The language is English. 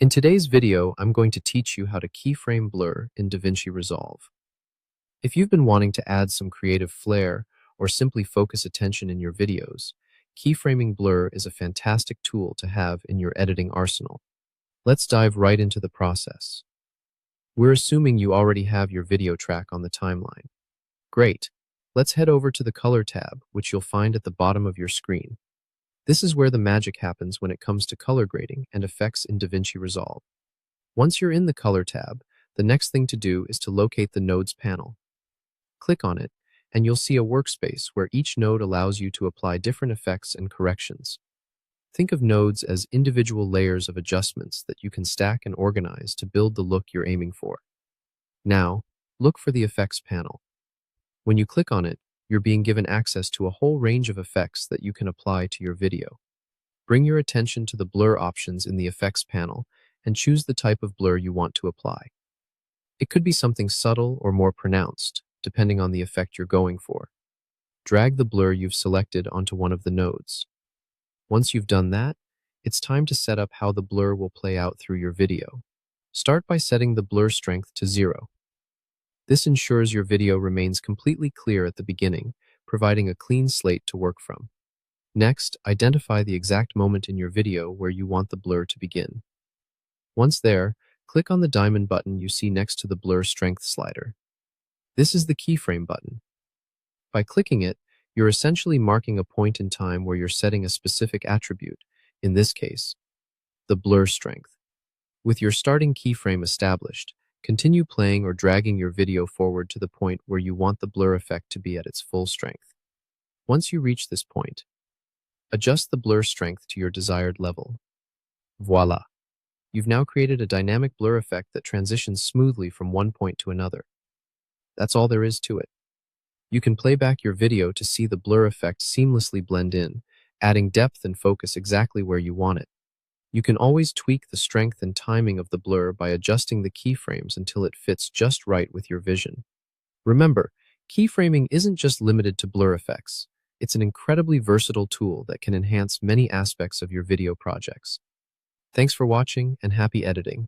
In today's video, I'm going to teach you how to keyframe blur in DaVinci Resolve. If you've been wanting to add some creative flair or simply focus attention in your videos, keyframing blur is a fantastic tool to have in your editing arsenal. Let's dive right into the process. We're assuming you already have your video track on the timeline. Great. Let's head over to the Color tab, which you'll find at the bottom of your screen. This is where the magic happens when it comes to color grading and effects in DaVinci Resolve. Once you're in the Color tab, the next thing to do is to locate the Nodes panel. Click on it, and you'll see a workspace where each node allows you to apply different effects and corrections. Think of nodes as individual layers of adjustments that you can stack and organize to build the look you're aiming for. Now, look for the Effects panel. When you click on it, you're being given access to a whole range of effects that you can apply to your video. Bring your attention to the blur options in the Effects panel and choose the type of blur you want to apply. It could be something subtle or more pronounced, depending on the effect you're going for. Drag the blur you've selected onto one of the nodes. Once you've done that, it's time to set up how the blur will play out through your video. Start by setting the blur strength to 0. This ensures your video remains completely clear at the beginning, providing a clean slate to work from. Next, identify the exact moment in your video where you want the blur to begin. Once there, click on the diamond button you see next to the blur strength slider. This is the keyframe button. By clicking it, you're essentially marking a point in time where you're setting a specific attribute, in this case, the blur strength. With your starting keyframe established, continue playing or dragging your video forward to the point where you want the blur effect to be at its full strength. Once you reach this point, adjust the blur strength to your desired level. Voila! You've now created a dynamic blur effect that transitions smoothly from one point to another. That's all there is to it. You can play back your video to see the blur effect seamlessly blend in, adding depth and focus exactly where you want it. You can always tweak the strength and timing of the blur by adjusting the keyframes until it fits just right with your vision. Remember, keyframing isn't just limited to blur effects. It's an incredibly versatile tool that can enhance many aspects of your video projects. Thanks for watching and happy editing.